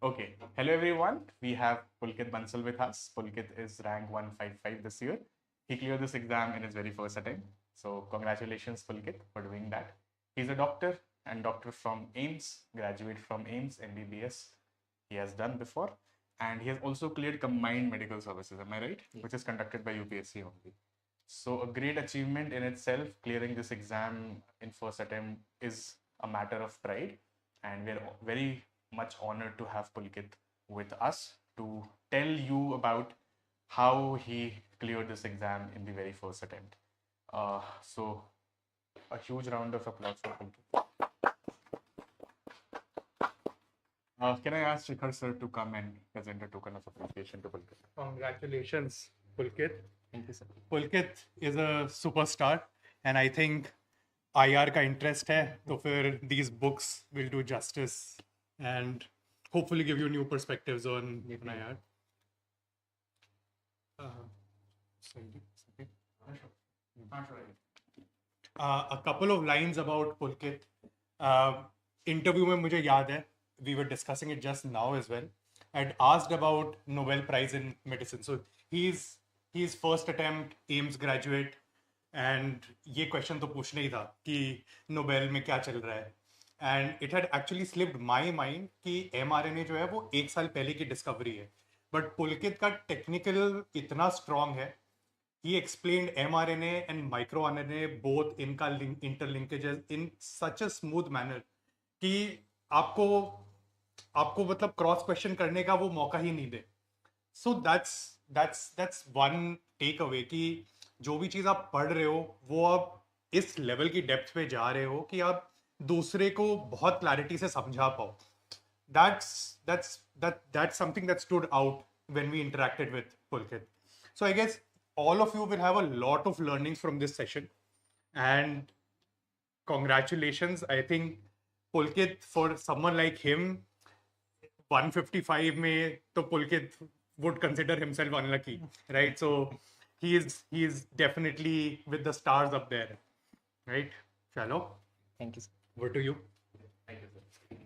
Okay. Hello, everyone. We have Pulkit Bansal with us. Pulkit is rank 155 this year. He cleared this exam in his very first attempt. So, congratulations, Pulkit, for doing that. He's a doctor and doctor from AIMS, graduate from AIMS, MBBS. He has done before. And he has also cleared combined medical services, am I right? Yes. Which is conducted by UPSC only. So, a great achievement in itself. Clearing this exam in first attempt is a matter of pride. And we're very much honored to have Pulkit with us to tell you about how he cleared this exam in the very first attempt. So, a huge round of applause for Pulkit. Can I ask Shikhar sir to come and present a token of appreciation to Pulkit? Congratulations, Pulkit. Thank you, sir. Pulkit is a superstar, and I think IR का interest है, तो फिर these books will do justice and hopefully give you new perspectives on IR. A couple of lines about Pulkit. Interview में मुझे याद है, we were discussing it just now as well. I'd asked about Nobel Prize in Medicine. So he's first attempt AIMS graduate, and ये question तो पूछना ही था कि Nobel में क्या चल रहा है. And it had actually slipped my mind कि mRNA जो है वो 1 साल पहले की डिस्कवरी है, बट पुलकित का टेक्निकल इतना स्ट्रॉन्ग है. He explained mRNA and microRNA both इनका interlinkages in such a smooth manner कि आपको मतलब क्रॉस क्वेश्चन करने का वो मौका ही नहीं दे. So that's one takeaway कि जो भी चीज आप पढ़ रहे हो वो आप इस लेवल की डेप्थ पे जा रहे हो कि आप दूसरे को बहुत क्लैरिटी से समझा पाओ. That's something that stood out when we interacted with Pulkit. So I guess all of you will have a lot of learnings from this session, and congratulations. I think Pulkit, for someone like him, 155 में तो Pulkit would consider himself unlucky, right? So he is definitely with the stars up there, right? Chalo, Thank you, sir. over to you. Thank you, sir.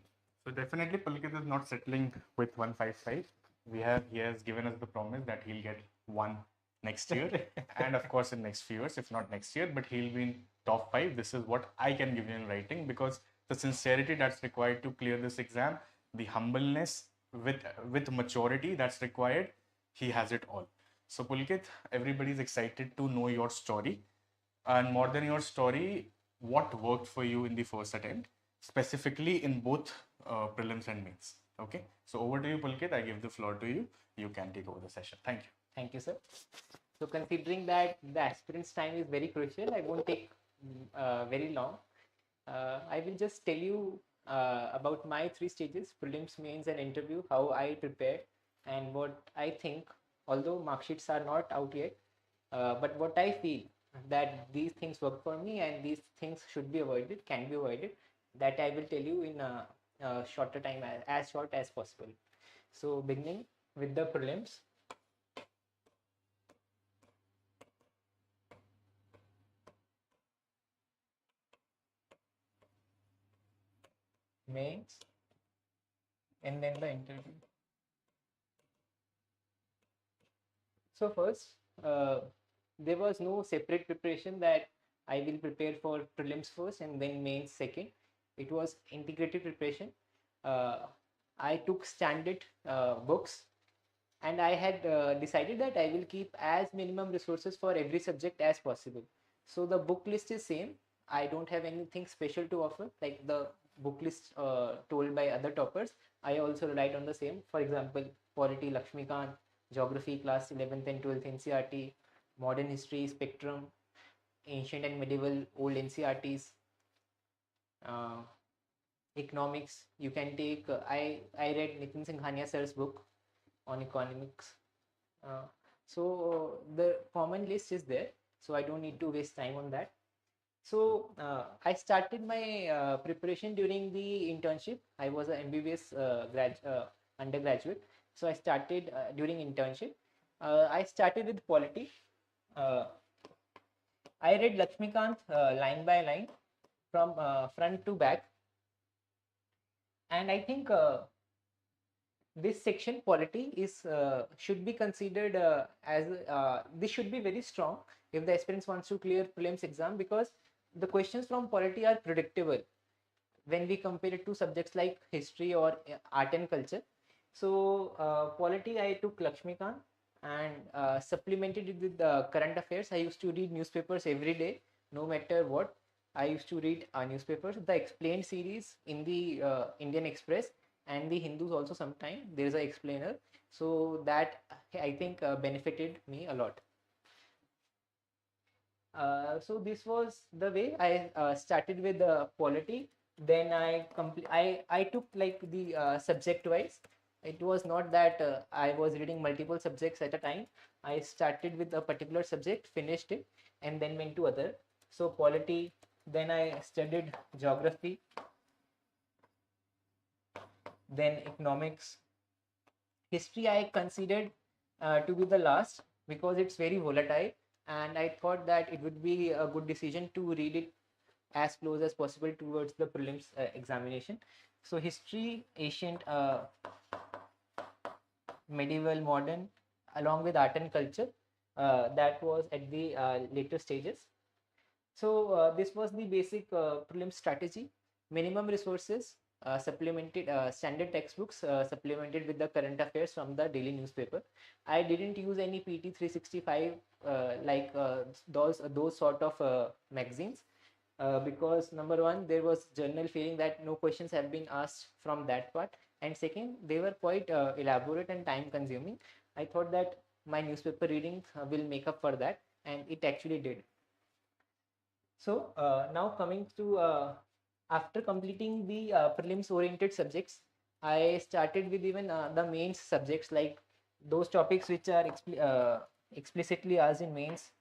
So definitely Pulkit is not settling with 155. He has given us the promise that he'll get one next year and of course in next few years, if not next year, but he'll be in top 5. This is what I can give you in writing, because the sincerity that's required to clear this exam, the humbleness with maturity that's required, he has it all. So Pulkit, everybody's excited to know your story, and more than your story, what worked for you in the first attempt, specifically in both prelims and mains. Okay, so over to you, Pulkit. I give the floor to you. You can take over the session. Thank you. Thank you, sir. So considering that the aspirant's time is very crucial, I won't take very long. I will just tell you about my 3 stages: prelims, mains, and interview, how I prepared, and what I think, although mark sheets are not out yet, but what I feel that these things work for me and these things should be avoided, can be avoided, that I will tell you in a shorter time, as short as possible. So beginning with the prelims. Mains, and then the interview. So first, there was no separate preparation that I will prepare for prelims first and then mains second. It was integrated preparation. I took standard books, and I had decided that I will keep as minimum resources for every subject as possible. So the book list is same. I don't have anything special to offer, like the book list told by other toppers. I also relied on the same. For example, polity, Lakshmikant; geography, class 11th and 12th, NCRT; modern history, Spectrum; ancient and medieval, old NCRTs; economics, you can take, I read Nitin Singhania sir's book on economics. So the common list is there, so I don't need to waste time on that. So I started my preparation during the internship. I was an MBBS undergraduate, so I started during internship. I started with polity. I read Lakshmikant line by line from front to back, and I think this section polity is should be considered as this should be very strong if the aspirants wants to clear prelims exam, because the questions from polity are predictable when we compare it to subjects like history or art and culture. So polity I took Lakshmikant and supplemented it with the current affairs. I used to read newspapers every day, no matter what. I used to read newspapers, the explained series in the Indian Express and the Hindus also. Sometimes there is an explainer, so that I think benefited me a lot. So this was the way I started with the polity. Then I took like the subject wise. It was not that I was reading multiple subjects at a time. I started with a particular subject, finished it, and then went to other. So polity. Then I studied geography. Then economics. History I considered to be the last because it's very volatile, and I thought that it would be a good decision to read it as close as possible towards the prelims examination. So history, ancient, medieval, modern, along with art and culture, that was at the later stages. So this was the basic prelim strategy. Minimum resources, supplemented standard textbooks, supplemented with the current affairs from the daily newspaper. I didn't use any PT 365 like those sort of magazines. Because number one, there was general feeling that no questions have been asked from that part, and second, they were quite elaborate and time consuming. I thought that my newspaper reading will make up for that, and it actually did. So now coming to after completing the prelims oriented subjects, I started with even the mains subjects, like those topics which are explicitly asked in mains,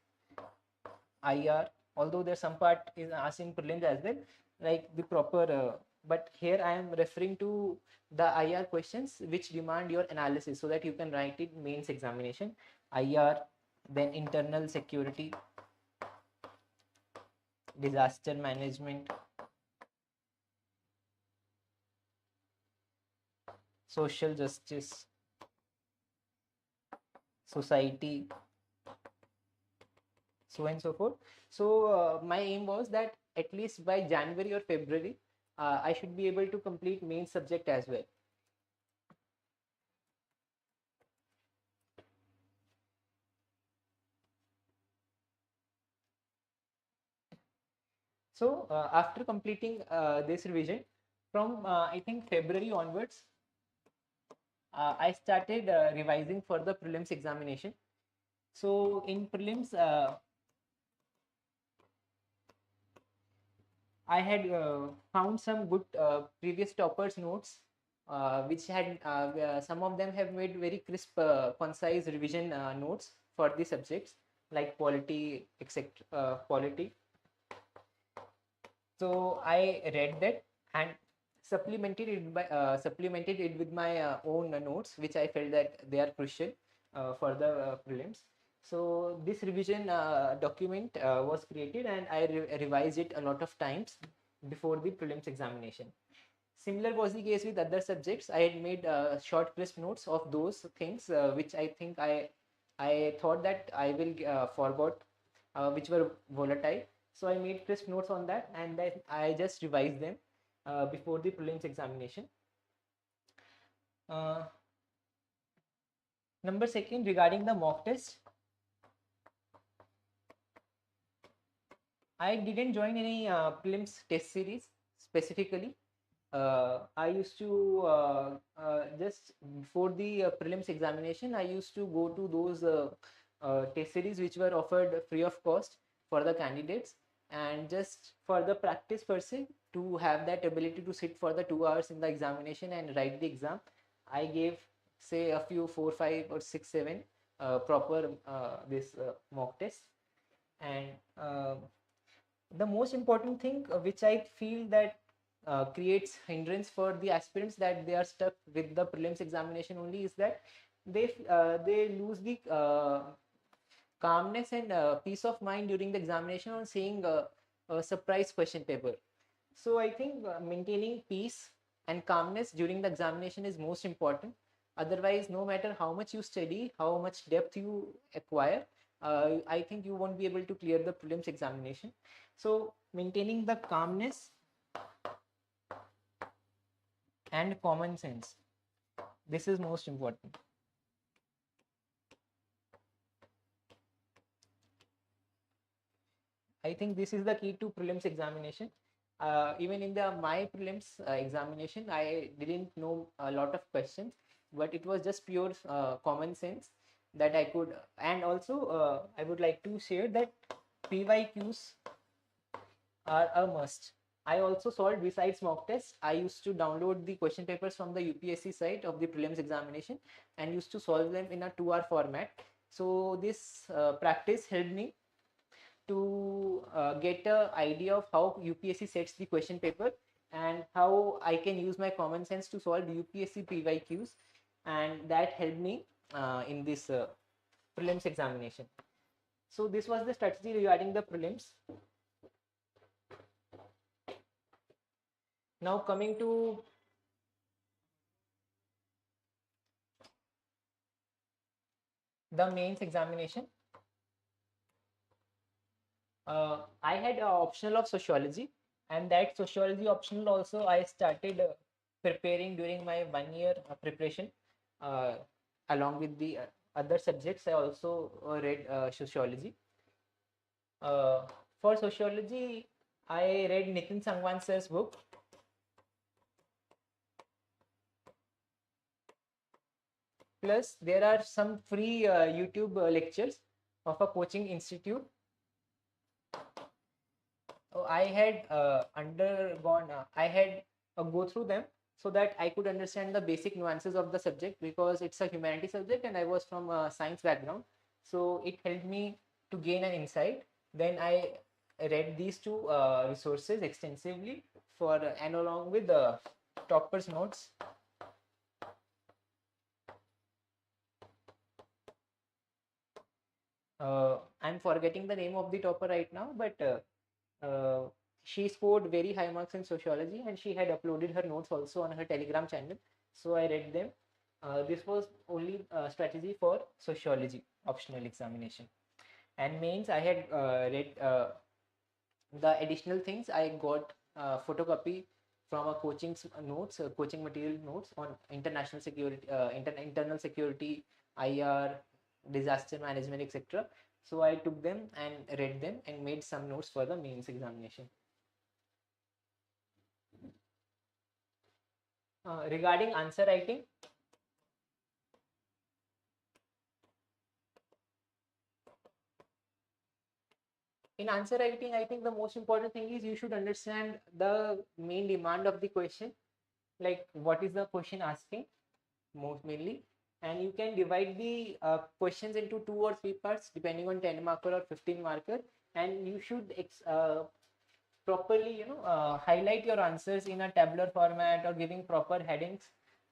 IR, although there's some part is asked in prelims as well, like the proper, but here I am referring to the IR questions which demand your analysis so that you can write it mains examination. IR, then internal security, disaster management, social justice, society, so and so forth. So my aim was that at least by January or February, I should be able to complete main subject as well. So after completing this revision, from I think February onwards, I started revising for the prelims examination. So in prelims, I had found some good previous toppers notes, which had some of them have made very crisp, concise revision notes for the subjects like polity, etc. Polity. So I read that and supplemented it with my own notes, which I felt that they are crucial for the prelims. So this revision document was created, and I revised it a lot of times before the prelims examination. Similar was the case with other subjects. I had made short crisp notes of those things which I think I thought that I will forgot, which were volatile. So I made crisp notes on that, and then I just revised them before the prelims examination. Uh, Number second, regarding the mock test, I didn't join any prelims test series specifically. I used to just before the prelims examination, I used to go to those test series which were offered free of cost for the candidates, and just for the practice per se, to have that ability to sit for the 2 hours in the examination and write the exam. I gave say a few 4, 5, or 6, 7 proper this mock test, and the most important thing which I feel that creates hindrance for the aspirants that they are stuck with the prelims examination only is that they lose the calmness and peace of mind during the examination on seeing a surprise question paper. So I think maintaining peace and calmness during the examination is most important. Otherwise, no matter how much you study, how much depth you acquire, I think you won't be able to clear the prelims examination. So maintaining the calmness and common sense, this is most important. I think this is the key to prelims examination. Even in the my prelims examination, I didn't know a lot of questions, but it was just pure common sense that I could. And also, I would like to share that PYQs are a must. I also solved besides mock tests. I used to download the question papers from the UPSC site of the prelims examination and used to solve them in a 2-hour format. So this practice helped me to get an idea of how UPSC sets the question paper and how I can use my common sense to solve UPSC PYQs, and that helped me in this prelims examination. So this was the strategy regarding the prelims. Now coming to the mains examination. I had an optional of sociology, and that sociology optional also I started preparing during my 1 year preparation. Uh, Along with the other subjects, I also read sociology. For sociology, I read Nitin Sangwan sir's book. Plus, there are some free YouTube lectures of a coaching institute. I had I had go through them so that I could understand the basic nuances of the subject, because it's a humanity subject and I was from a science background. So it helped me to gain an insight. Then I read these two resources extensively and along with the topper's notes. I'm forgetting the name of the topper right now, but she scored very high marks in sociology and she had uploaded her notes also on her Telegram channel. So I read them. This was only strategy for sociology optional examination. And mains, I had read the additional things. I got photocopy from a notes, coaching material notes on international security, internal security, IR, disaster management, etc. So I took them and read them and made some notes for the mains examination. Regarding answer writing, in answer writing, I think the most important thing is you should understand the main demand of the question, like what is the question asking most mainly, and you can divide the questions into 2 or 3 parts depending on 10 marker or 15 marker, and you should properly highlight your answers in a tabular format or giving proper headings,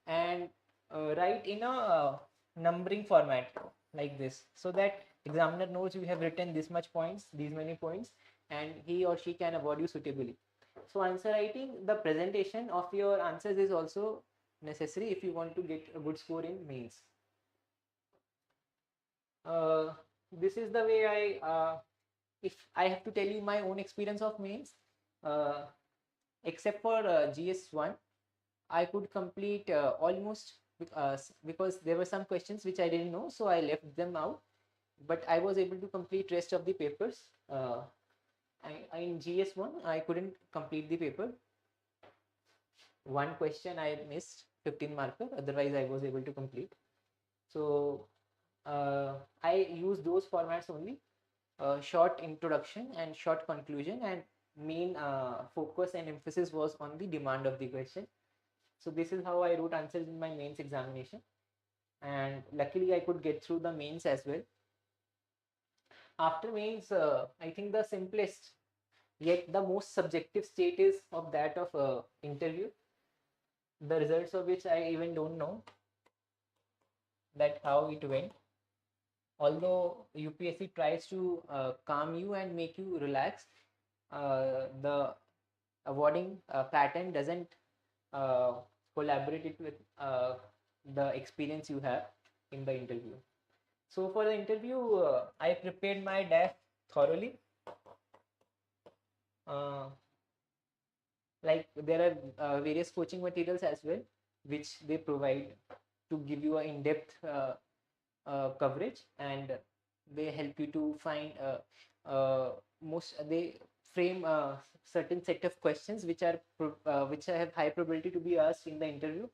and write in a numbering format like this, so that examiner knows you have written this much points, these many points, and he or she can award you suitably. So answer writing, the presentation of your answers is also necessary if you want to get a good score in mains. This is the way if I have to tell you my own experience of mains, except for GS1, I could complete almost, because there were some questions which I didn't know, so I left them out, but I was able to complete rest of the papers. In GS1, I couldn't complete the paper. One question I missed, 15 marker, otherwise I was able to complete. So I use those formats only, short introduction and short conclusion, and main focus and emphasis was on the demand of the question. So this is how I wrote answers in my mains examination, and luckily I could get through the mains as well. After mains, I think the simplest yet the most subjective state is of that of interview, the results of which I even don't know that how it went. Although UPSC tries to calm you and make you relax, the awarding pattern doesn't collaborate it the experience you have in the interview. So for the interview, I prepared my DAF thoroughly. Like there are various coaching materials as well, which they provide to give you an in-depth coverage, and they help you to find they frame a certain set of questions which are which have high probability to be asked in the interview.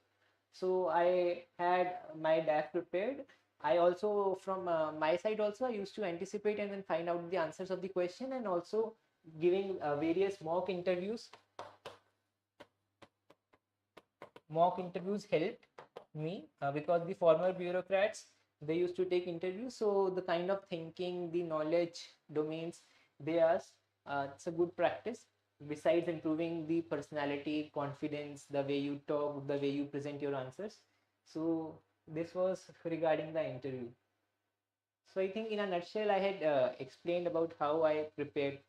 So I had my DAF prepared. I also from my side also I used to anticipate and then find out the answers of the question, and also giving various mock interviews. Mock interviews helped me because the former bureaucrats, they used to take interviews, so the kind of thinking, the knowledge domains they ask, it's a good practice. Besides improving the personality, confidence, the way you talk, the way you present your answers. So this was regarding the interview. So I think in a nutshell I had explained about how I prepared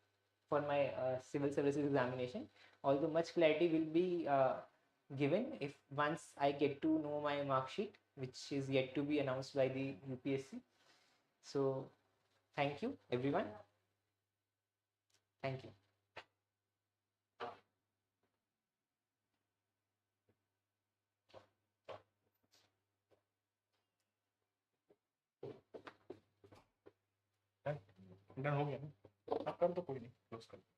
for my civil services examination, although much clarity will be given if once I get to know my mark sheet, which is yet to be announced by the UPSC. So thank you everyone. Thank you. Done हो गया ना, आप कर दो, कोई नहीं, close कर दो.